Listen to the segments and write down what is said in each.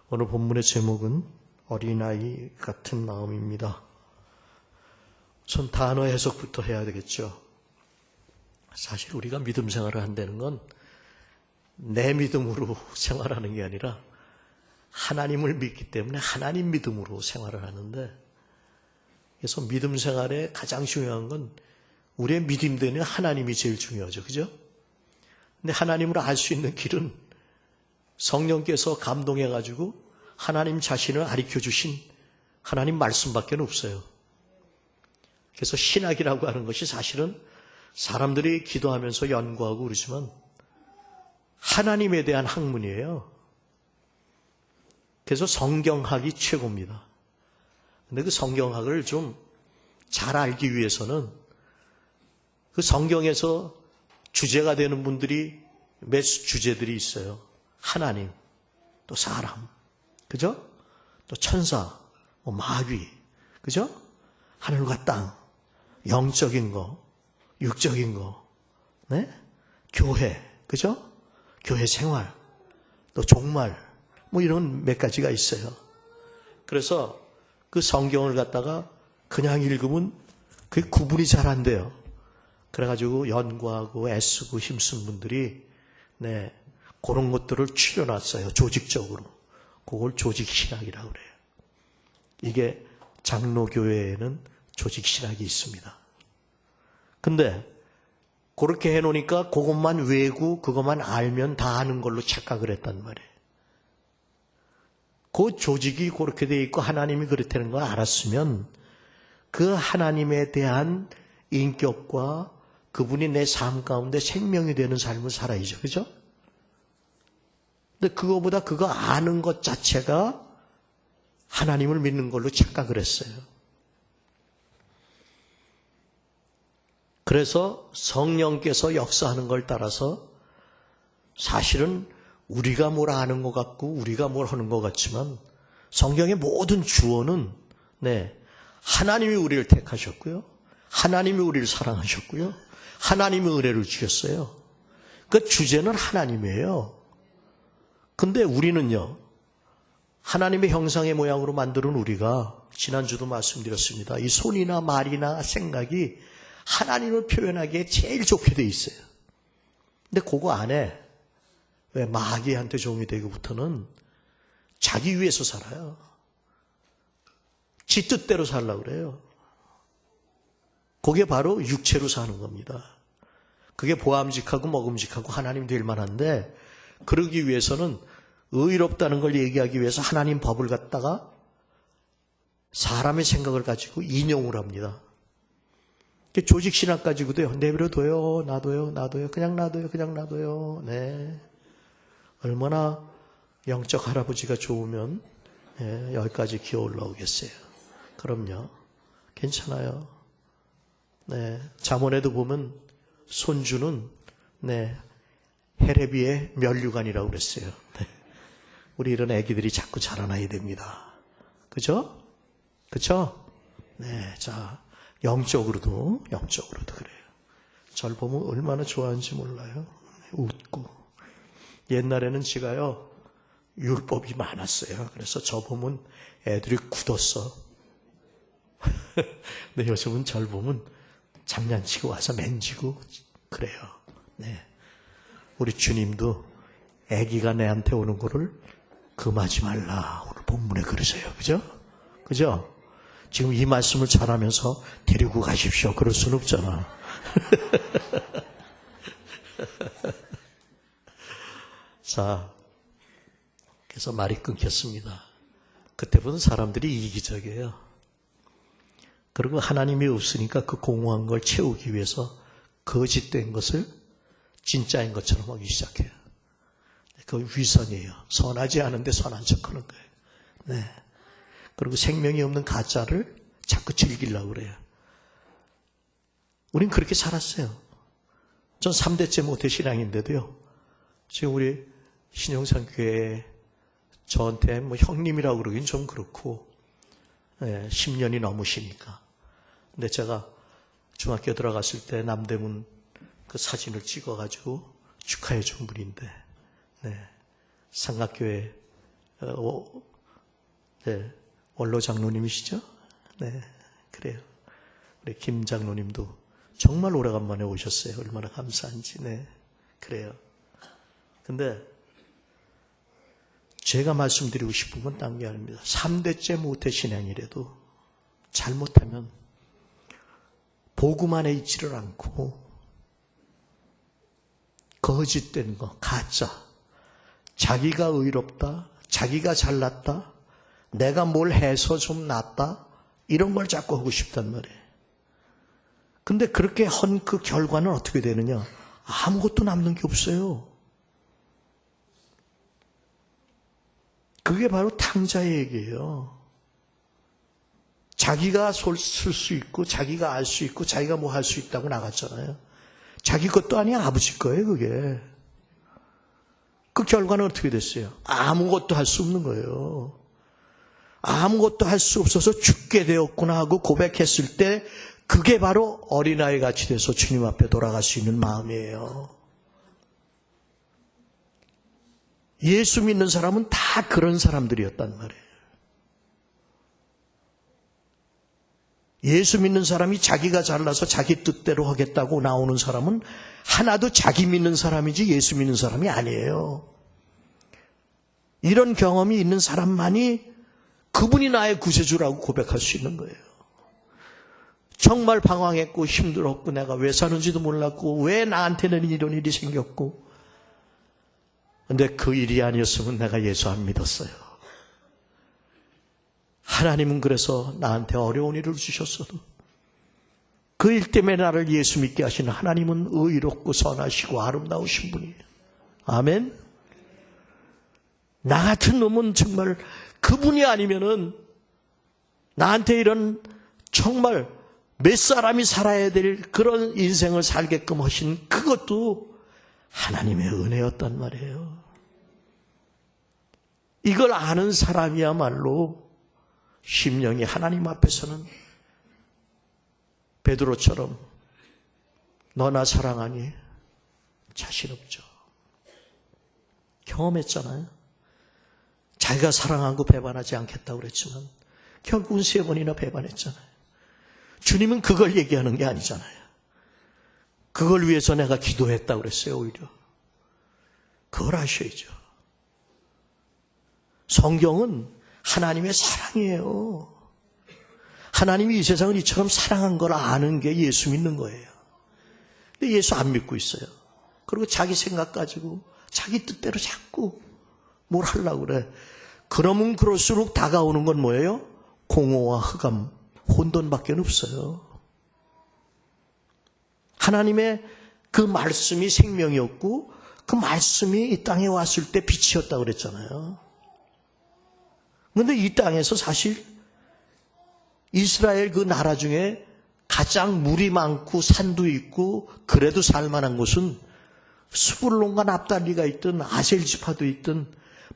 오늘 본문의 제목은 어린아이 같은 마음입니다. 전 단어 해석부터 해야 되겠죠. 사실 우리가 믿음 생활을 한다는 건 내 믿음으로 생활하는 게 아니라 하나님을 믿기 때문에 하나님 믿음으로 생활을 하는데, 그래서 믿음 생활에 가장 중요한 건 우리의 믿음되는 하나님이 제일 중요하죠. 그죠? 근데 하나님을 알 수 있는 길은 성령께서 감동해가지고 하나님 자신을 가르쳐 주신 하나님 말씀밖에 없어요. 그래서 신학이라고 하는 것이 사실은 사람들이 기도하면서 연구하고 그러지만 하나님에 대한 학문이에요. 그래서 성경학이 최고입니다. 근데 그 성경학을 좀 잘 알기 위해서는 그 성경에서 주제가 되는 분들이 몇 주제들이 있어요. 하나님, 또 사람, 그죠? 또 천사, 마귀, 그죠? 하늘과 땅, 영적인 거, 육적인 거, 네? 교회, 그죠? 교회 생활, 또 종말, 이런 몇 가지가 있어요. 그래서 그 성경을 갖다가 그냥 읽으면 그게 구분이 잘 안 돼요. 그래가지고 연구하고 애쓰고 힘쓴 분들이 그런 것들을 추려놨어요. 조직적으로. 그걸 조직신학이라고 그래요. 이게 장로교회에는 조직신학이 있습니다. 근데 그렇게 해놓으니까 그것만 외우고 그것만 알면 다 아는 걸로 착각을 했단 말이에요. 그 조직이 그렇게 돼 있고 하나님이 그렇다는 걸 알았으면 그 하나님에 대한 인격과 그분이 내 삶 가운데 생명이 되는 삶을 살아야죠. 그죠? 근데 그거보다 그거 아는 것 자체가 하나님을 믿는 걸로 착각을 했어요. 그래서 성령께서 역사하는 걸 따라서 사실은 우리가 뭘 아는 것 같고 우리가 뭘 하는 것 같지만 성경의 모든 주어는 하나님이 우리를 택하셨고요. 하나님이 우리를 사랑하셨고요. 하나님이 은혜를 주셨어요. 그 주제는 하나님이에요. 근데 우리는요, 하나님의 형상의 모양으로 만드는 우리가 지난주도 말씀드렸습니다. 이 손이나 말이나 생각이 하나님을 표현하기에 제일 좋게 돼 있어요. 근데 그거 안에 왜 마귀한테 종이 되기부터는 자기 위해서 살아요. 지 뜻대로 살려고 그래요. 그게 바로 육체로 사는 겁니다. 그게 보암직하고 먹음직하고 하나님 될 만한데 그러기 위해서는 의롭다는 걸 얘기하기 위해서 하나님 법을 갖다가 사람의 생각을 가지고 인용을 합니다. 조직신학 가지고도요. 내버려둬요. 놔둬요. 그냥 놔둬요. 네. 얼마나 영적 할아버지가 좋으면 여기까지 기어 올라오겠어요. 그럼요. 괜찮아요. 네. 잠언에도 보면 손주는 헤레비의 면류관이라고 그랬어요. 네. 우리 이런 애기들이 자꾸 자라나야 됩니다. 그죠? 그쵸? 네. 자, 영적으로도 그래요. 절 보면 얼마나 좋아하는지 몰라요. 웃고. 옛날에는 제가요, 율법이 많았어요. 그래서 저 보면 애들이 굳었어. 근데 요즘은 절 보면 장난치고 와서 맨지고 그래요. 네. 우리 주님도 애기가 내한테 오는 거를 금하지 말라. 오늘 본문에 그러세요. 그죠? 지금 이 말씀을 잘하면서 데리고 가십시오. 그럴 수는 없잖아. 자, 그래서 말이 끊겼습니다. 그때부터는 사람들이 이기적이에요. 그리고 하나님이 없으니까 그 공허한 걸 채우기 위해서 거짓된 것을 진짜인 것처럼 하기 시작해요. 그 위선이에요. 선하지 않은데 선한 척하는 거예요. 네. 그리고 생명이 없는 가짜를 자꾸 즐기려고 그래요. 우린 그렇게 살았어요. 전 3대째 모태 신앙인데도요. 지금 우리 신영산교회에 저한테 형님이라고 그러긴 좀 그렇고 10년이 넘으시니까. 근데 제가 중학교 들어갔을 때 남대문 그 사진을 찍어가지고 축하해 준 분인데 삼각교회 네, 원로 장로님이시죠? 네, 그래요. 우리 김 장로님도 정말 오래간만에 오셨어요. 얼마나 감사한지. 네, 그래요. 근데 제가 말씀드리고 싶은 건 딴 게 아닙니다. 3대째 모태 신앙이라도 잘못하면 복음 안에 있지를 않고 거짓된 거, 가짜, 자기가 의롭다, 자기가 잘났다, 내가 뭘 해서 좀 낫다, 이런 걸 자꾸 하고 싶단 말이에요. 근데 그렇게 한 그 결과는 어떻게 되느냐? 아무것도 남는 게 없어요. 그게 바로 탕자의 얘기예요. 자기가 쓸 수 있고, 자기가 알 수 있고, 자기가 뭐 할 수 있다고 나갔잖아요. 자기 것도 아니야, 아버지 거예요, 그게. 그 결과는 어떻게 됐어요? 아무것도 할 수 없는 거예요. 아무것도 할 수 없어서 죽게 되었구나 하고 고백했을 때 그게 바로 어린아이 같이 돼서 주님 앞에 돌아갈 수 있는 마음이에요. 예수 믿는 사람은 다 그런 사람들이었단 말이에요. 예수 믿는 사람이 자기가 잘나서 자기 뜻대로 하겠다고 나오는 사람은 하나도 자기 믿는 사람이지 예수 믿는 사람이 아니에요. 이런 경험이 있는 사람만이 그분이 나의 구세주라고 고백할 수 있는 거예요. 정말 방황했고 힘들었고 내가 왜 사는지도 몰랐고 왜 나한테는 이런 일이 생겼고, 근데 그 일이 아니었으면 내가 예수 안 믿었어요. 하나님은 그래서 나한테 어려운 일을 주셨어도 그 일 때문에 나를 예수 믿게 하시는 하나님은 의롭고 선하시고 아름다우신 분이에요. 아멘. 나 같은 놈은 정말 그분이 아니면은 나한테 이런 정말 몇 사람이 살아야 될 그런 인생을 살게끔 하신 그것도 하나님의 은혜였단 말이에요. 이걸 아는 사람이야말로 심령이 하나님 앞에서는 베드로처럼 너나 사랑하니 자신 없죠. 경험했잖아요. 자기가 사랑하고 배반하지 않겠다고 그랬지만 결국은 3번이나 배반했잖아요. 주님은 그걸 얘기하는 게 아니잖아요. 그걸 위해서 내가 기도했다고 그랬어요. 오히려 그걸 아셔야죠. 성경은 하나님의 사랑이에요. 하나님이 이 세상을 이처럼 사랑한 걸 아는 게 예수 믿는 거예요. 근데 예수 안 믿고 있어요. 그리고 자기 생각 가지고 자기 뜻대로 자꾸 뭘 하려고 그래. 그러면 그럴수록 다가오는 건 뭐예요? 공허와 흑암, 혼돈밖에 없어요. 하나님의 그 말씀이 생명이었고 그 말씀이 이 땅에 왔을 때 빛이었다고 그랬잖아요. 그런데 이 땅에서 사실 이스라엘 그 나라 중에 가장 물이 많고 산도 있고 그래도 살만한 곳은 스불론과 납달리가 있든 아셀 지파도 있든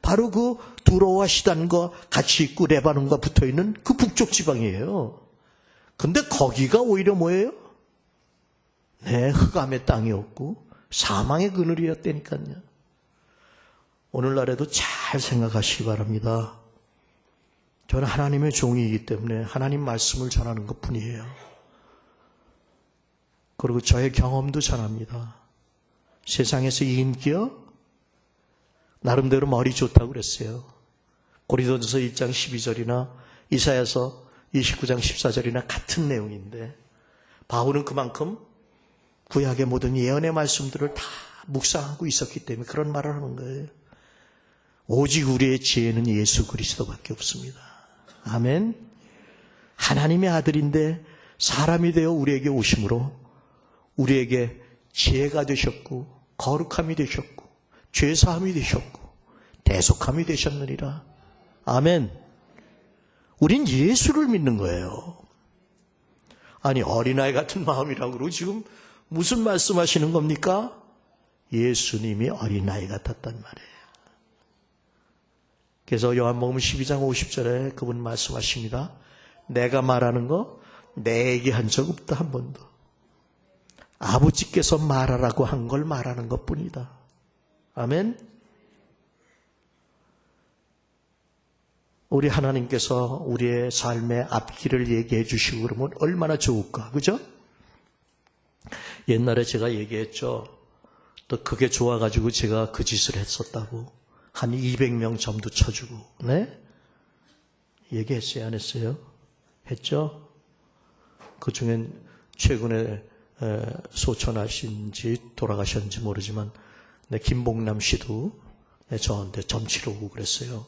바로 그 두로와 시단과 같이 있고 레바논과 붙어있는 그 북쪽 지방이에요. 근데 거기가 오히려 뭐예요? 네, 흑암의 땅이었고 사망의 그늘이었다니까요. 오늘날에도 잘 생각하시기 바랍니다. 저는 하나님의 종이기 때문에 하나님 말씀을 전하는 것뿐이에요. 그리고 저의 경험도 전합니다. 세상에서 인기요? 나름대로 머리 좋다고 그랬어요. 고린도전서 1장 12절이나 이사야서 29장 14절이나 같은 내용인데 바울은 그만큼 구약의 모든 예언의 말씀들을 다 묵상하고 있었기 때문에 그런 말을 하는 거예요. 오직 우리의 지혜는 예수 그리스도밖에 없습니다. 아멘. 하나님의 아들인데 사람이 되어 우리에게 오심으로 우리에게 지혜가 되셨고 거룩함이 되셨고 죄사함이 되셨고 대속함이 되셨느니라. 아멘. 우린 예수를 믿는 거예요. 아니 어린아이 같은 마음이라고 그러고 지금 무슨 말씀하시는 겁니까? 예수님이 어린아이 같았단 말이에요. 그래서 요한복음 12장 50절에 그분 말씀하십니다. 내가 말하는 거 내 얘기 한 적 없다 한 번도. 아버지께서 말하라고 한 걸 말하는 것뿐이다. 아멘. 우리 하나님께서 우리의 삶의 앞길을 얘기해 주시고 그러면 얼마나 좋을까, 그죠? 옛날에 제가 얘기했죠. 또 그게 좋아가지고 제가 그 짓을 했었다고. 한 200명 점도 쳐주고, 네? 얘기했어요, 안 했어요? 했죠? 그 중엔 최근에 소천하신지 돌아가셨는지 모르지만, 네, 김봉남 씨도 저한테 점 치러 오고 그랬어요.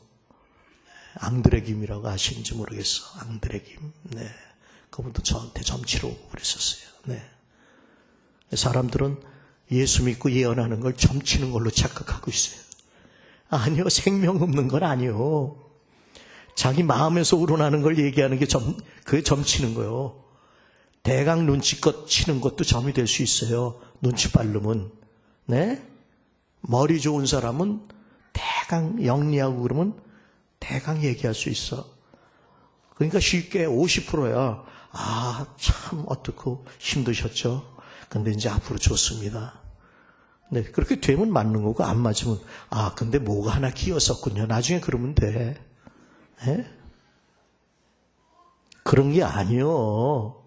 앙드레김이라고 아시는지 모르겠어. 앙드레김. 네. 그분도 저한테 점 치러 오고 그랬었어요. 네. 사람들은 예수 믿고 예언하는 걸 점치는 걸로 착각하고 있어요. 아니요, 생명 없는 건 아니요. 자기 마음에서 우러나는 걸 얘기하는 게 그게 점치는 거요. 대강 눈치껏 치는 것도 점이 될 수 있어요. 눈치 빠르면. 네? 머리 좋은 사람은 대강 영리하고 그러면 대강 얘기할 수 있어. 그러니까 쉽게 50%야. 아, 참 어떻고 힘드셨죠? 근데 이제 앞으로 좋습니다. 네, 그렇게 되면 맞는 거고 안 맞으면 아, 근데 뭐가 하나 끼었었군요. 나중에 그러면 돼. 네? 그런 게 아니요.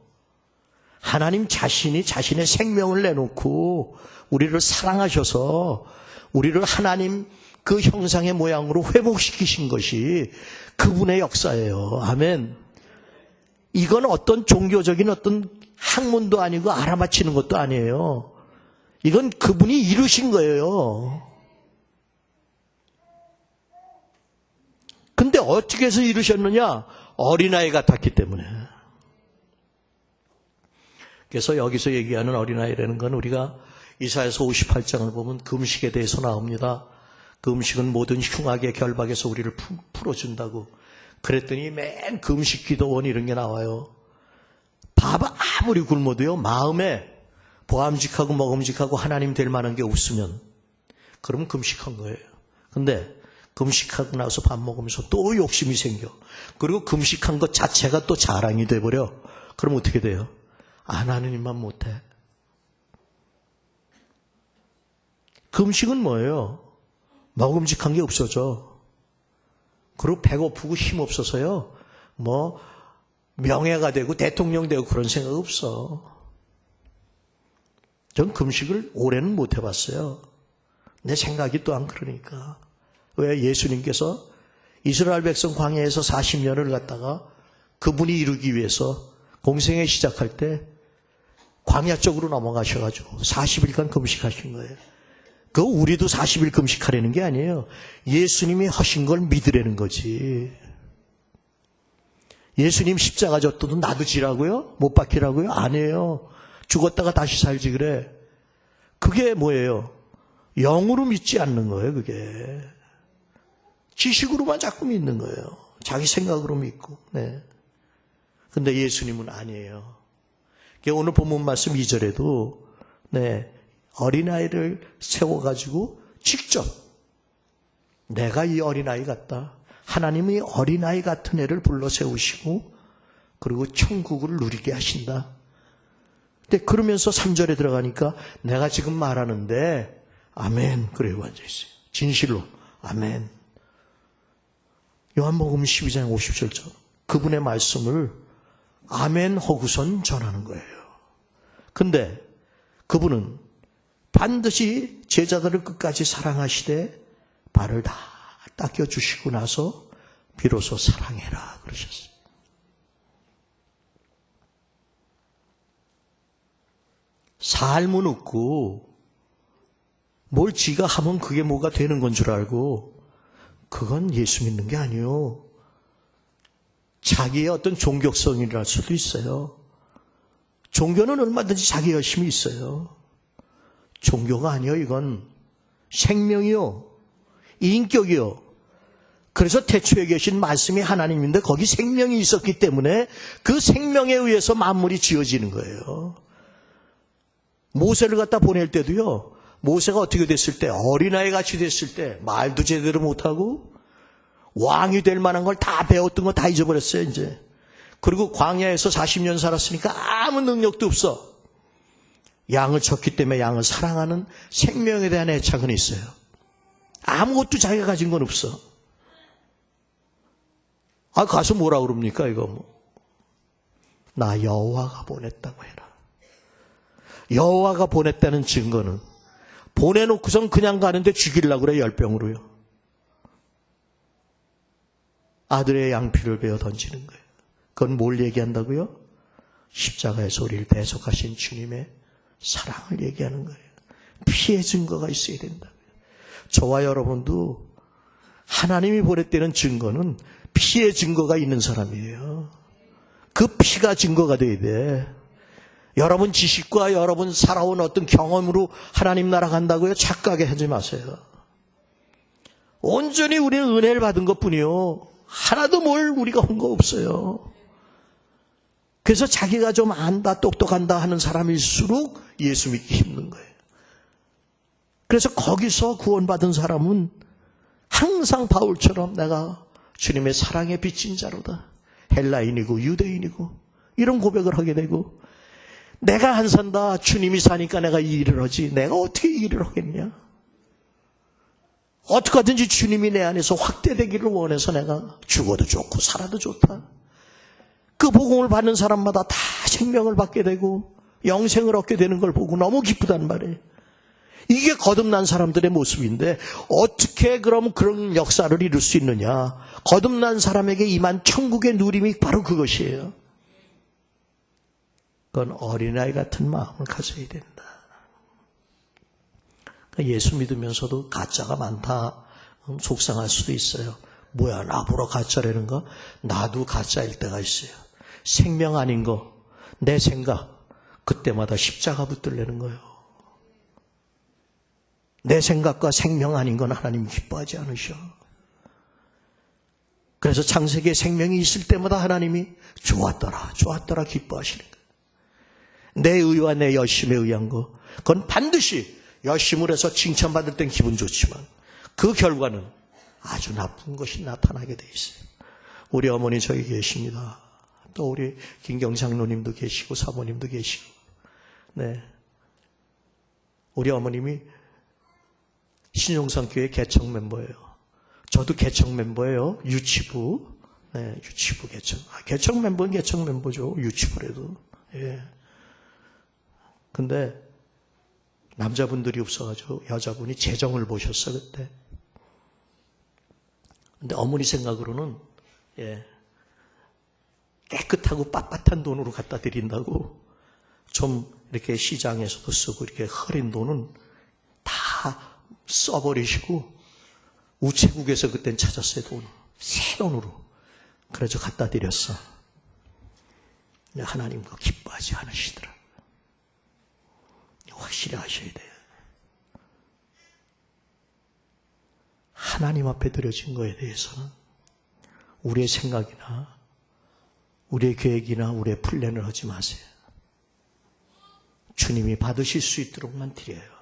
하나님 자신이 자신의 생명을 내놓고 우리를 사랑하셔서 우리를 하나님 그 형상의 모양으로 회복시키신 것이 그분의 역사예요. 아멘. 이건 어떤 종교적인 어떤 학문도 아니고 알아맞히는 것도 아니에요. 이건 그분이 이루신 거예요. 근데 어떻게 해서 이루셨느냐? 어린아이 같았기 때문에. 그래서 여기서 얘기하는 어린아이라는 건 우리가 이사야서 58장을 보면 그 음식에 대해서 나옵니다. 그 음식은 모든 흉악의 결박에서 우리를 풀어준다고. 그랬더니 맨 그 음식 기도원 이런 게 나와요. 밥 아무리 굶어도요, 마음에 보암직하고 먹음직하고 하나님 될 만한 게 없으면 그럼 금식한 거예요. 근데 금식하고 나서 밥 먹으면서 또 욕심이 생겨. 그리고 금식한 것 자체가 또 자랑이 돼버려. 그럼 어떻게 돼요? 안 하는 일만 못해. 금식은 뭐예요? 먹음직한 게 없어져. 그리고 배고프고 힘없어서요. 뭐 명예가 되고 대통령 되고 그런 생각 없어. 전 금식을 올해는 못 해봤어요. 내 생각이 또한 그러니까. 왜 예수님께서 이스라엘 백성 광야에서 40년을 갔다가 그분이 이루기 위해서 공생애 시작할 때 광야 쪽으로 넘어가셔가지고 40일간 금식하신 거예요. 그거 우리도 40일 금식하려는 게 아니에요. 예수님이 하신 걸 믿으라는 거지. 예수님 십자가 졌어도 나도 지라고요? 못 박히라고요? 아니에요. 죽었다가 다시 살지 그래. 그게 뭐예요? 영으로 믿지 않는 거예요, 그게. 지식으로만 자꾸 믿는 거예요. 자기 생각으로 믿고. 네. 근데 예수님은 아니에요. 오늘 본문 말씀 2절에도 네, 어린아이를 세워가지고 직접 내가 이 어린아이 같다. 하나님이 어린아이 같은 애를 불러 세우시고 그리고 천국을 누리게 하신다. 근데 그러면서 3절에 들어가니까 내가 지금 말하는데 아멘 그래요 앉아있어요. 진실로 아멘. 요한복음 12장 50절처럼 그분의 말씀을 아멘 하고선 전하는 거예요. 근데 그분은 반드시 제자들을 끝까지 사랑하시되 발을 다 닦여주시고 나서 비로소 사랑해라 그러셨어요. 삶은 없고 뭘 지가 하면 그게 뭐가 되는 건 줄 알고 그건 예수 믿는 게 아니에요. 자기의 어떤 종교성이랄 수도 있어요. 종교는 얼마든지 자기 열심히 있어요. 종교가 아니에요. 이건 생명이요. 인격이요. 그래서 태초에 계신 말씀이 하나님인데 거기 생명이 있었기 때문에 그 생명에 의해서 만물이 지어지는 거예요. 모세를 갖다 보낼 때도요. 모세가 어떻게 됐을 때 어린아이 같이 됐을 때 말도 제대로 못하고 왕이 될 만한 걸 다 배웠던 거 다 잊어버렸어요 이제. 그리고 광야에서 40년 살았으니까 아무 능력도 없어. 양을 쳤기 때문에 양을 사랑하는 생명에 대한 애착은 있어요. 아무것도 자기가 가진 건 없어. 가서 뭐라 그럽니까, 이거 뭐. 나 여호와가 보냈다고 해라. 여호와가 보냈다는 증거는 보내놓고선 그냥 가는데 죽이려고 그래, 열병으로요. 아들의 양피를 베어 던지는 거예요. 그건 뭘 얘기한다고요? 십자가에서 우리를 대속하신 주님의 사랑을 얘기하는 거예요. 피의 증거가 있어야 된다고요. 저와 여러분도 하나님이 보냈다는 증거는 피의 증거가 있는 사람이에요. 그 피가 증거가 돼야 돼. 여러분 지식과 여러분 살아온 어떤 경험으로 하나님 나라 간다고요? 착각하게 하지 마세요. 온전히 우리는 은혜를 받은 것뿐이요. 하나도 뭘 우리가 한 거 없어요. 그래서 자기가 좀 안다, 똑똑한다 하는 사람일수록 예수 믿기 힘든 거예요. 그래서 거기서 구원받은 사람은 항상 바울처럼 내가 주님의 사랑에 비친 자로다. 헬라인이고 유대인이고 이런 고백을 하게 되고, 내가 안 산다, 주님이 사니까 내가 이 일을 하지, 내가 어떻게 이 일을 하겠냐. 어떻게 하든지 주님이 내 안에서 확대되기를 원해서 내가 죽어도 좋고 살아도 좋다. 그 복음을 받는 사람마다 다 생명을 받게 되고 영생을 얻게 되는 걸 보고 너무 기쁘단 말이에요. 이게 거듭난 사람들의 모습인데 어떻게 그럼 그런 역사를 이룰 수 있느냐. 거듭난 사람에게 임한 천국의 누림이 바로 그것이에요. 그건 어린아이 같은 마음을 가져야 된다. 예수 믿으면서도 가짜가 많다, 속상할 수도 있어요. 뭐야, 나보러 가짜라는가? 나도 가짜일 때가 있어요. 생명 아닌 거, 내 생각, 그때마다 십자가 붙들려는 거예요. 내 생각과 생명 아닌 건 하나님 기뻐하지 않으셔. 그래서 창세기에 생명이 있을 때마다 하나님이 좋았더라, 좋았더라 기뻐하시는 거예요. 내 의와 내 열심에 의한 거, 그건 반드시 열심을 해서 칭찬받을 땐 기분 좋지만 그 결과는 아주 나쁜 것이 나타나게 돼 있어요. 우리 어머니 저기 계십니다. 또 우리 김경 장로님도 계시고 사모님도 계시고, 네, 우리 어머님이 신용산교회 개척 멤버예요. 저도 개척 멤버예요. 유치부, 네, 유치부 개척. 개척 멤버는 개척 member죠. 유치부라도. 예. 근데 남자분들이 없어가지고 여자분이 재정을 보셨어 그때. 근데 어머니 생각으로는 깨끗하고 빳빳한 돈으로 갖다 드린다고 좀 이렇게 시장에서도 쓰고 이렇게 흐린 돈은 다 써버리시고 우체국에서 그땐 찾았어요. 돈, 새 돈으로. 그래서 갖다 드렸어. 하나님 그거 기뻐하지 않으시더라. 확실히 아셔야 돼요. 하나님 앞에 드려진 거에 대해서는 우리의 생각이나 우리의 계획이나 우리의 플랜을 하지 마세요. 주님이 받으실 수 있도록만 드려요.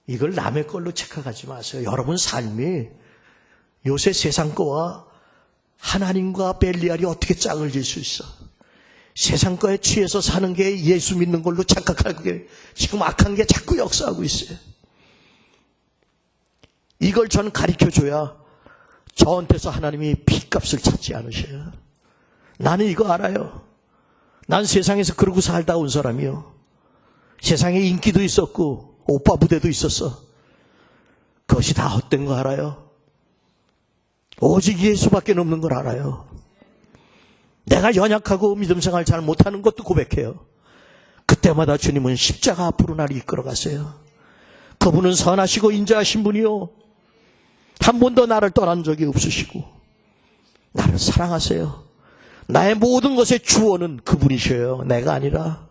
이걸 남의 걸로 착각하지 마세요. 여러분 삶이 요새 세상 거와 하나님과 벨리알이 어떻게 짝을 질 수 있어? 세상 거에 취해서 사는 게 예수 믿는 걸로 착각하고 지금 악한 게 자꾸 역사하고 있어요. 이걸 전 가르쳐줘야 저한테서 하나님이 핏값을 찾지 않으셔요. 나는 이거 알아요. 난 세상에서 그러고 살다 온 사람이요. 세상에 인기도 있었고 오빠 부대도 있었어. 그것이 다 헛된 거 알아요. 오직 예수밖에 없는 걸 알아요. 내가 연약하고 믿음 생활 잘 못하는 것도 고백해요. 그때마다 주님은 십자가 앞으로 나를 이끌어 가세요. 그분은 선하시고 인자하신 분이요, 한 번도 나를 떠난 적이 없으시고 나를 사랑하세요. 나의 모든 것의 주원은 그분이셔요. 내가 아니라.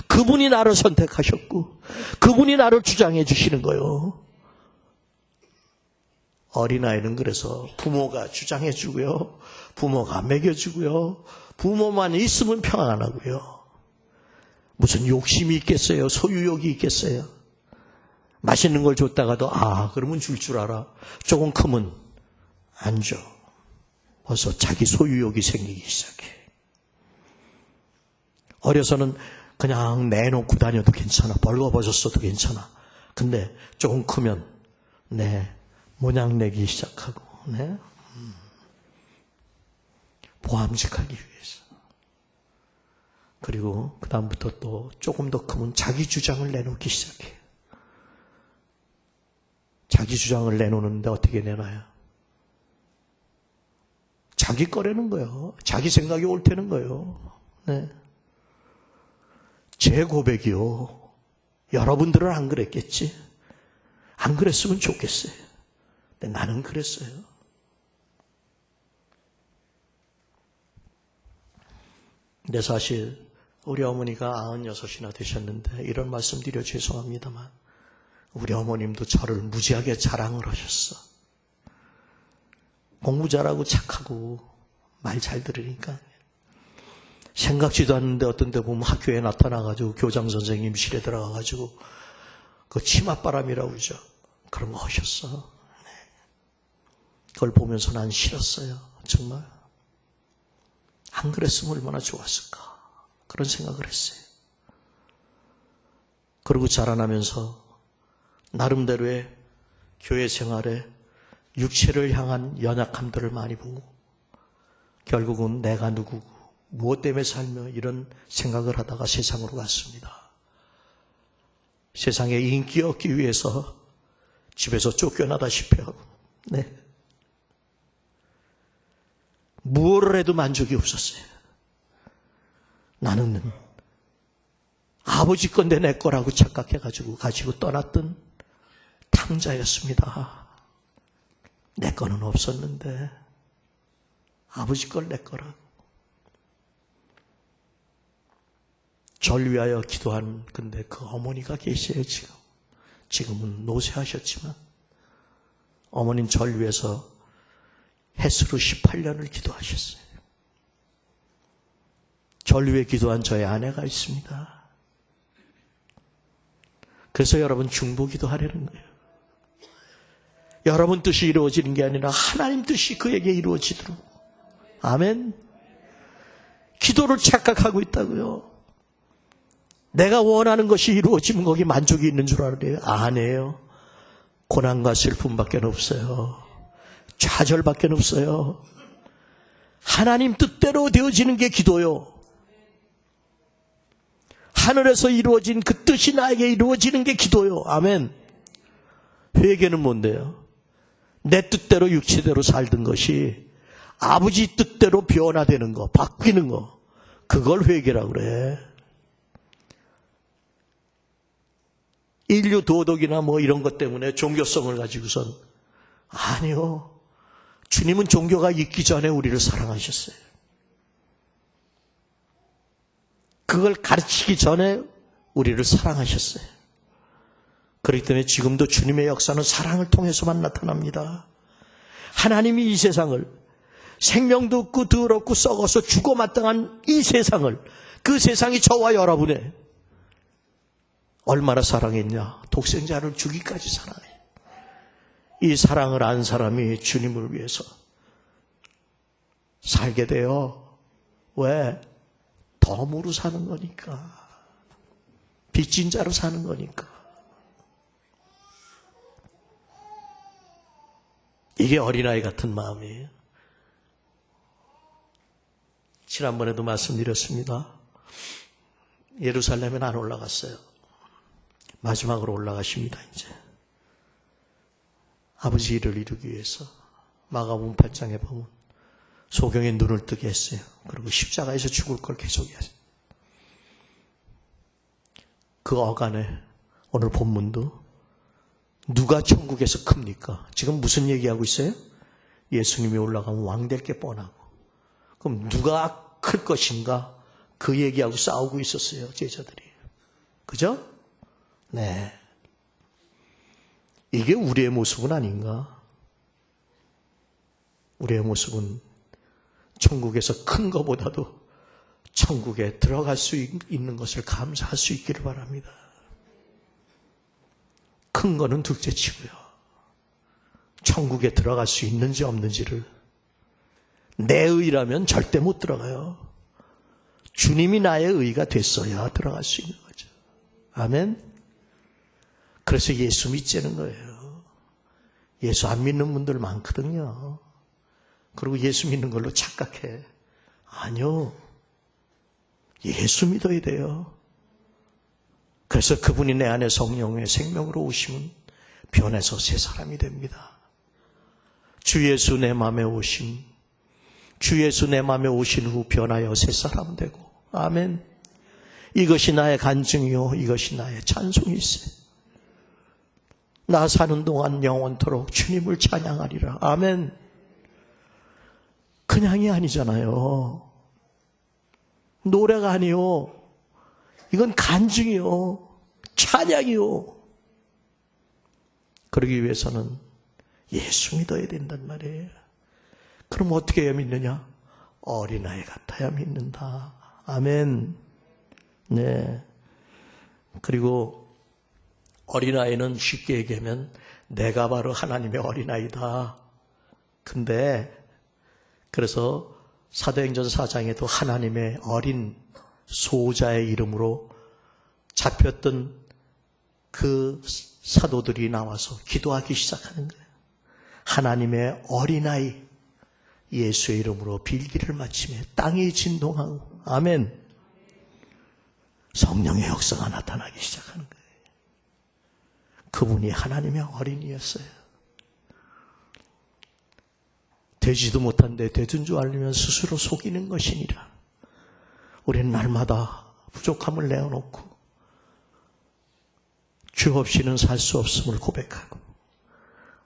그분이 나를 선택하셨고 그분이 나를 주장해 주시는 거예요. 어린아이는 그래서 부모가 주장해 주고요, 부모가 먹여주고요, 부모만 있으면 평안하고요. 무슨 욕심이 있겠어요? 소유욕이 있겠어요? 맛있는 걸 줬다가도 그러면 줄 줄 알아. 조금 크면 안 줘. 벌써 자기 소유욕이 생기기 시작해. 어려서는 그냥 내놓고 다녀도 괜찮아. 벌거벗었어도 괜찮아. 근데 조금 크면 모양 내기 시작하고. 보암직하기 위해서. 그리고 그 다음부터 또 조금 더 크면 자기 주장을 내놓기 시작해요. 자기 주장을 내놓는데 어떻게 내놔요? 자기 거라는 거예요. 자기 생각이 옳다는 거예요. 네. 제 고백이요. 여러분들은 안 그랬겠지? 안 그랬으면 좋겠어요. 근데 나는 그랬어요. 근데 사실 우리 어머니가 96이나 되셨는데 이런 말씀 드려 죄송합니다만 우리 어머님도 저를 무지하게 자랑을 하셨어. 공부 잘하고 착하고 말 잘 들으니까 생각지도 않는데 어떤 데 보면 학교에 나타나가지고 교장 선생님실에 들어가가지고 그 치맛바람이라고 그러죠. 그런 거 하셨어. 그걸 보면서 난 싫었어요. 정말. 안 그랬으면 얼마나 좋았을까. 그런 생각을 했어요. 그리고 자라나면서 나름대로의 교회 생활에 육체를 향한 연약함들을 많이 보고 결국은 내가 누구고 무엇 때문에 살며 이런 생각을 하다가 세상으로 갔습니다. 세상에 인기 얻기 위해서 집에서 쫓겨나다시피 하고 무엇을 해도 만족이 없었어요. 나는 아버지 건데 내 거라고 착각해가지고 가지고 떠났던 탕자였습니다. 내 거는 없었는데 아버지 걸 내 거라고. 절 위하여 기도한 근데 그 어머니가 계세요. 지금은 노쇠하셨지만 어머님 절 위해서 햇수로 18년을 기도하셨어요. 절 위해 기도한 저의 아내가 있습니다. 그래서 여러분 중보기도 하려는 거예요. 여러분 뜻이 이루어지는 게 아니라 하나님 뜻이 그에게 이루어지도록. 아멘. 기도를 착각하고 있다고요. 내가 원하는 것이 이루어지면 거기 만족이 있는 줄 알아요. 아니에요. 고난과 슬픔밖에 없어요. 좌절밖에 없어요. 하나님 뜻대로 되어지는 게 기도요. 하늘에서 이루어진 그 뜻이 나에게 이루어지는 게 기도요. 아멘. 회개는 뭔데요? 내 뜻대로 육체대로 살던 것이 아버지 뜻대로 변화되는 거, 바뀌는 거, 그걸 회개라고 그래. 인류 도덕이나 뭐 이런 것 때문에 종교성을 가지고선 아니요. 주님은 종교가 있기 전에 우리를 사랑하셨어요. 그걸 가르치기 전에 우리를 사랑하셨어요. 그렇기 때문에 지금도 주님의 역사는 사랑을 통해서만 나타납니다. 하나님이 이 세상을 생명도 없고 더럽고 썩어서 죽어 마땅한 이 세상을, 그 세상이 저와 여러분의 얼마나 사랑했냐. 독생자를 주기까지 사랑해. 이 사랑을 안 사람이 주님을 위해서 살게 돼요. 왜? 덤으로 사는 거니까. 빚진 자로 사는 거니까. 이게 어린아이 같은 마음이에요. 지난번에도 말씀드렸습니다. 예루살렘에 안 올라갔어요. 마지막으로 올라가십니다. 이제 아버지 일을 이루기 위해서. 마가복음 8장에 보면 소경의 눈을 뜨게 했어요. 그리고 십자가에서 죽을 걸 계속 했어요. 그 어간에 오늘 본문도 누가 천국에서 큽니까? 지금 무슨 얘기하고 있어요? 예수님이 올라가면 왕 될 게 뻔하고. 그럼 누가 클 것인가? 그 얘기하고 싸우고 있었어요. 제자들이. 그죠? 네. 이게 우리의 모습은 아닌가? 우리의 모습은 천국에서 큰 것보다도 천국에 들어갈 수 있는 것을 감사할 수 있기를 바랍니다. 큰 거는 둘째치고요. 천국에 들어갈 수 있는지 없는지를 내 의라면 절대 못 들어가요. 주님이 나의 의가 됐어야 들어갈 수 있는 거죠. 아멘. 그래서 예수 믿자는 거예요. 예수 안 믿는 분들 많거든요. 그리고 예수 믿는 걸로 착각해. 아니요. 예수 믿어야 돼요. 그래서 그분이 내 안에 성령의 생명으로 오시면 변해서 새 사람이 됩니다. 주 예수 내 마음에 오심, 주 예수 내 마음에 오신 후 변하여 새 사람 되고, 아멘. 이것이 나의 간증이요, 이것이 나의 찬송일세. 나 사는 동안 영원토록 주님을 찬양하리라. 아멘. 그냥이 아니잖아요. 노래가 아니요. 이건 간증이요. 찬양이요. 그러기 위해서는 예수 믿어야 된단 말이에요. 그럼 어떻게 해야 믿느냐? 어린아이 같아야 믿는다. 아멘. 네. 그리고 어린아이는 쉽게 얘기하면 내가 바로 하나님의 어린아이다. 근데 그래서 사도행전 4장에도 하나님의 어린 소자의 이름으로 잡혔던 그 사도들이 나와서 기도하기 시작하는 거예요. 하나님의 어린아이 예수의 이름으로 빌기를 마치며 땅이 진동하고, 아멘. 성령의 역사가 나타나기 시작하는 거예요. 그분이 하나님의 어린이였어요. 되지도 못한데 되든 줄 알면 스스로 속이는 것이니라. 우리는 날마다 부족함을 내어놓고 주 없이는 살 수 없음을 고백하고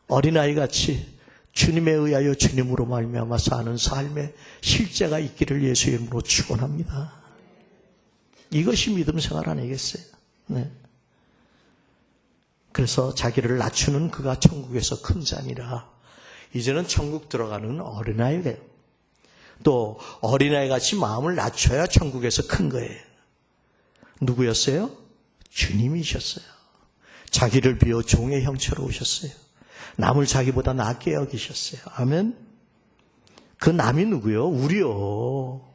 어린아이같이 주님에 의하여 주님으로 말미암아 사는 삶의 실제가 있기를 예수의 이름으로 축원합니다. 이것이 믿음 생활 아니겠어요? 네. 그래서 자기를 낮추는 그가 천국에서 큰 자니라. 이제는 천국 들어가는 어린아이래요. 또 어린아이같이 마음을 낮춰야 천국에서 큰 거예요. 누구였어요? 주님이셨어요. 자기를 비워 종의 형체로 오셨어요. 남을 자기보다 낫게 여기셨어요. 아멘. 그 남이 누구요? 우리요.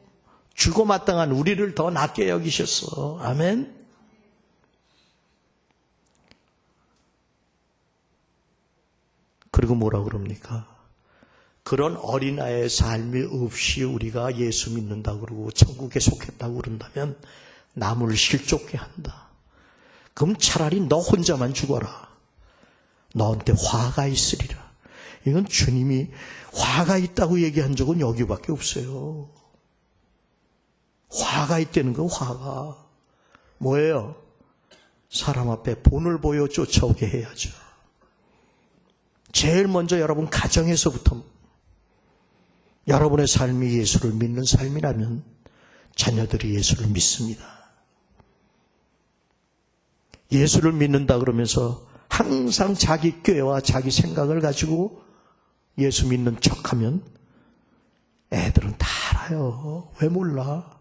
주고 마땅한 우리를 더 낫게 여기셨어. 아멘. 그리고 뭐라 그럽니까? 그런 어린아이의 삶이 없이 우리가 예수 믿는다고 그러고 천국에 속했다고 그런다면 남을 실족해 한다. 그럼 차라리 너 혼자만 죽어라. 너한테 화가 있으리라. 이건 주님이 화가 있다고 얘기한 적은 여기밖에 없어요. 화가 있다는 건 화가 뭐예요? 사람 앞에 본을 보여 쫓아오게 해야죠. 제일 먼저 여러분 가정에서부터 여러분의 삶이 예수를 믿는 삶이라면 자녀들이 예수를 믿습니다. 예수를 믿는다 그러면서 항상 자기 꾀와 자기 생각을 가지고 예수 믿는 척하면 애들은 다 알아요. 왜 몰라?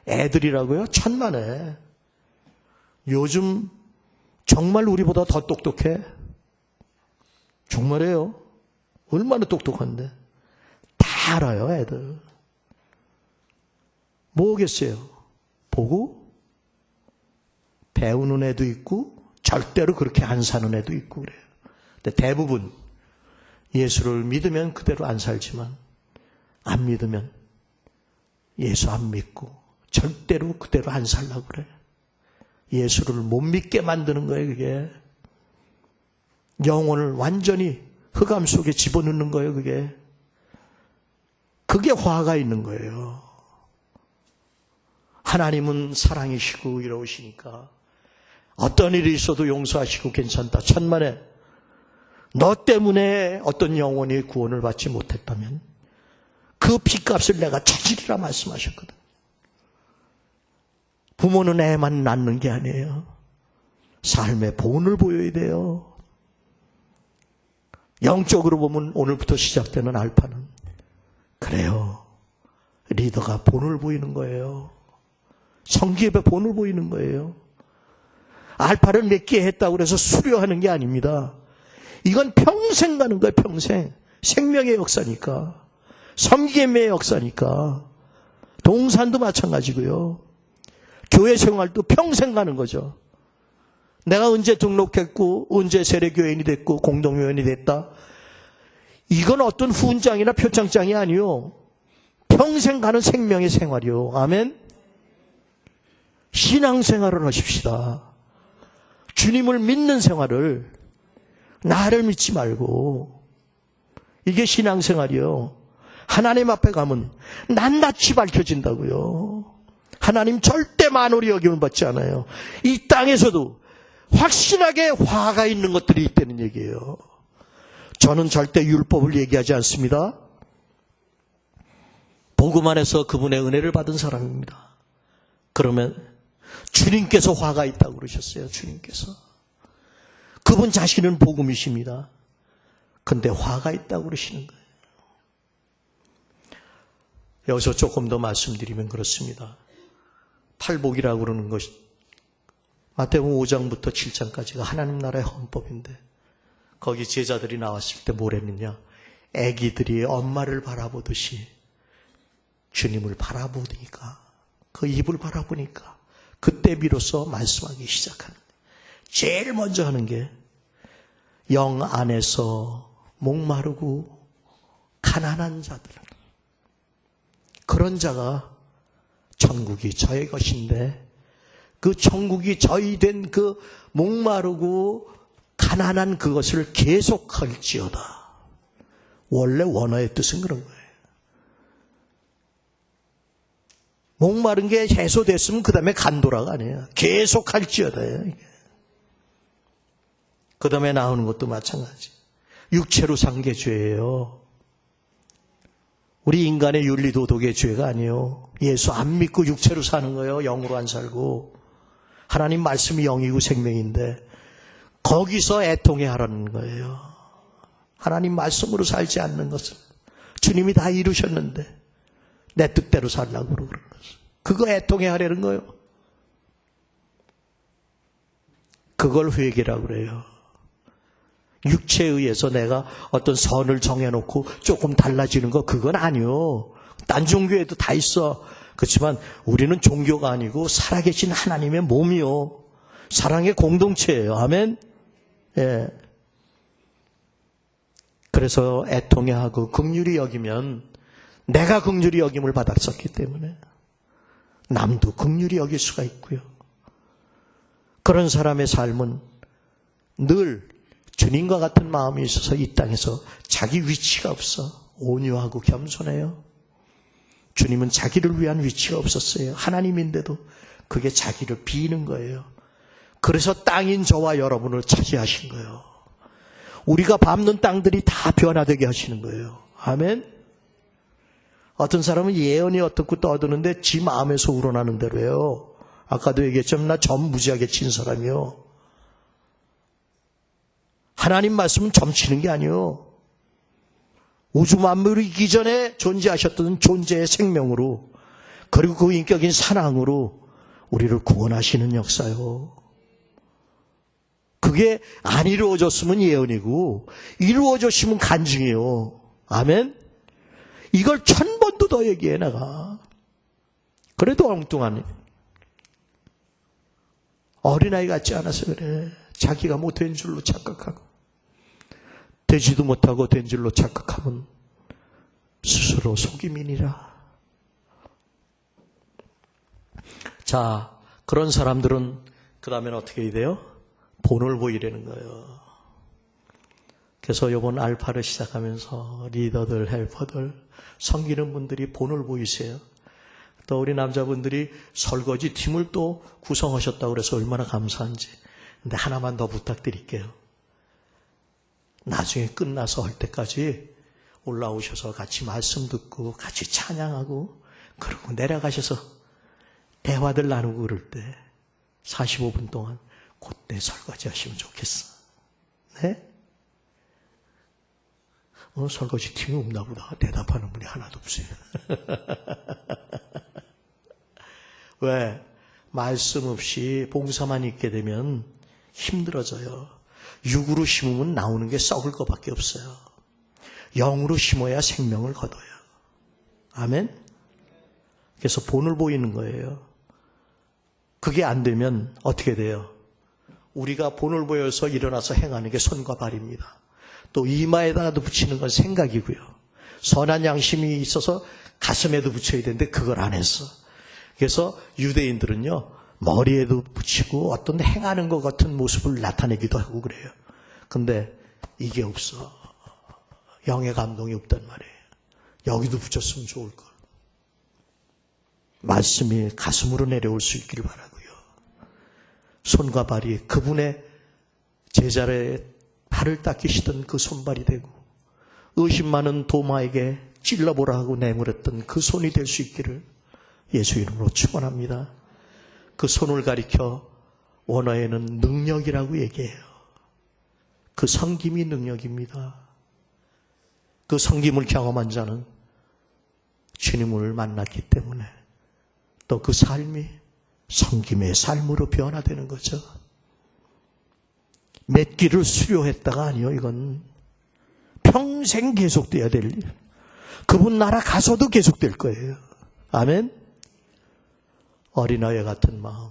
애들이라고요? 천만에. 요즘 정말 우리보다 더 똑똑해. 정말이에요. 얼마나 똑똑한데. 다 알아요, 애들. 뭐겠어요? 보고 배우는 애도 있고 절대로 그렇게 안 사는 애도 있고 그래요. 근데 대부분 예수를 믿으면 그대로 안 살지만 안 믿으면 예수 안 믿고 절대로 그대로 안 살려고 그래요. 예수를 못 믿게 만드는 거예요, 그게. 영혼을 완전히 흑암 속에 집어넣는 거예요, 그게. 그게 화가 있는 거예요. 하나님은 사랑이시고 이러시니까 어떤 일이 있어도 용서하시고 괜찮다. 천만에 너 때문에 어떤 영혼이 구원을 받지 못했다면 그 핏값을 내가 찾으리라 말씀하셨거든. 부모는 애만 낳는 게 아니에요. 삶의 본을 보여야 돼요. 영적으로 보면 오늘부터 시작되는 알파는 그래요. 리더가 본을 보이는 거예요. 성기업의 본을 보이는 거예요. 알파를 몇 개 했다고 해서 수료하는 게 아닙니다. 이건 평생 가는 거예요. 평생. 생명의 역사니까. 섬김의 역사니까. 동산도 마찬가지고요. 교회 생활도 평생 가는 거죠. 내가 언제 등록했고 언제 세례교인이 됐고 공동요원이 됐다. 이건 어떤 훈장이나 표창장이 아니요. 평생 가는 생명의 생활이요. 아멘. 신앙생활을 하십시다. 주님을 믿는 생활을, 나를 믿지 말고. 이게 신앙생활이요. 하나님 앞에 가면 낱낱이 밝혀진다고요. 하나님 절대 만홀히 여김을 받지 않아요. 이 땅에서도 확실하게 화가 있는 것들이 있다는 얘기예요. 저는 절대 율법을 얘기하지 않습니다. 복음 안에서 그분의 은혜를 받은 사람입니다. 그러면 주님께서 화가 있다고 그러셨어요. 주님께서. 그분 자신은 복음이십니다. 근데 화가 있다고 그러시는 거예요. 여기서 조금 더 말씀드리면 그렇습니다. 팔복이라고 그러는 것이 마태복음 5장부터 7장까지가 하나님 나라의 헌법인데, 거기 제자들이 나왔을 때 뭘 했느냐? 아기들이 엄마를 바라보듯이 주님을 바라보니까, 그 입을 바라보니까 그때 비로소 말씀하기 시작하는데, 제일 먼저 하는 게 영 안에서 목마르고 가난한 자들, 그런 자가 천국이 저의 것인데, 그 천국이 저희 된 그 목마르고 가난한 그것을 계속할지어다. 원래 원어의 뜻은 그런 거예요. 목마른 게 해소됐으면 그 다음에 간도라가 아니에요. 계속할지어다예요. 그 다음에 나오는 것도 마찬가지. 육체로 산 게 죄예요. 우리 인간의 윤리도덕의 죄가 아니에요. 예수 안 믿고 육체로 사는 거예요. 영으로 안 살고. 하나님 말씀이 영이고 생명인데 거기서 애통해 하라는 거예요. 하나님 말씀으로 살지 않는 것을 주님이 다 이루셨는데 내 뜻대로 살라고 그러는 것을, 그거 애통해 하려는 거예요. 그걸 회개라고 그래요. 육체에 의해서 내가 어떤 선을 정해놓고 조금 달라지는 거, 그건 아니요. 딴 종교에도 다 있어. 그렇지만 우리는 종교가 아니고 살아계신 하나님의 몸이요. 사랑의 공동체예요. 아멘. 예. 그래서 애통해 하고 긍휼히 여기면, 내가 긍휼히 여김을 받았었기 때문에 남도 긍휼히 여길 수가 있고요. 그런 사람의 삶은 늘 주님과 같은 마음이 있어서 이 땅에서 자기 위치가 없어. 온유하고 겸손해요. 주님은 자기를 위한 위치가 없었어요. 하나님인데도 그게 자기를 비는 거예요. 그래서 땅인 저와 여러분을 차지하신 거예요. 우리가 밟는 땅들이 다 변화되게 하시는 거예요. 아멘. 어떤 사람은 예언이 어떻고 떠드는데 지 마음에서 우러나는 대로 해요. 아까도 얘기했지만 나 점 무지하게 친 사람이요. 하나님 말씀은 점치는 게 아니에요. 우주 만물이 있기 전에 존재하셨던 존재의 생명으로, 그리고 그 인격인 사랑으로 우리를 구원하시는 역사요. 그게 안 이루어졌으면 예언이고 이루어졌으면 간증이에요. 아멘. 이걸 1000번도 더 얘기해 내가. 그래도 엉뚱하네. 어린아이 같지 않아서 그래. 자기가 뭐 된 줄로 착각하고, 되지도 못하고 된 줄로 착각하면 스스로 속임이니라. 자, 그런 사람들은 그 다음에는 어떻게 해야 돼요? 본을 보이려는 거예요. 그래서 이번 알파를 시작하면서 리더들, 헬퍼들, 섬기는 분들이 본을 보이세요. 또 우리 남자분들이 설거지 팀을 또 구성하셨다고 그래서 얼마나 감사한지. 근데 하나만 더 부탁드릴게요. 나중에 끝나서 할 때까지 올라오셔서 같이 말씀 듣고 같이 찬양하고, 그리고 내려가셔서 대화들 나누고 그럴 때 45분 동안 그때 설거지 하시면 좋겠어. 네? 설거지 팀이 없나 보다. 대답하는 분이 하나도 없어요. 왜? 말씀 없이 봉사만 있게 되면 힘들어져요. 육으로 심으면 나오는 게 썩을 것밖에 없어요. 영으로 심어야 생명을 거둬요. 아멘? 그래서 본을 보이는 거예요. 그게 안 되면 어떻게 돼요? 우리가 본을 보여서 일어나서 행하는 게 손과 발입니다. 또 이마에다가도 붙이는 건 생각이고요. 선한 양심이 있어서 가슴에도 붙여야 되는데 그걸 안 했어. 그래서 유대인들은요, 머리에도 붙이고 어떤 행하는 것 같은 모습을 나타내기도 하고 그래요. 근데 이게 없어. 영의 감동이 없단 말이에요. 여기도 붙였으면 좋을 걸. 말씀이 가슴으로 내려올 수 있기를 바라고요. 손과 발이 그분의 제자의 발을 닦이시던 그 손발이 되고 의심 많은 도마에게 찔러보라 하고 내물었던 그 손이 될 수 있기를 예수 이름으로 축원합니다. 그 손을 가리켜 원어에는 능력이라고 얘기해요. 그 섬김이 능력입니다. 그 섬김을 경험한 자는 주님을 만났기 때문에 또 그 삶이 섬김의 삶으로 변화되는 거죠. 몇 끼를 수료했다가 아니요. 이건 평생 계속돼야 될 일. 그분 나라 가서도 계속될 거예요. 아멘. 어린아이 같은 마음.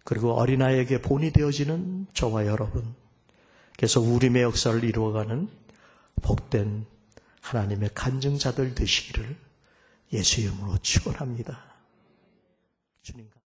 그리고 어린아이에게 본이 되어지는 저와 여러분. 그래서 우림의 역사를 이루어가는 복된 하나님의 간증자들 되시기를 예수 이름으로 축원합니다. 주님.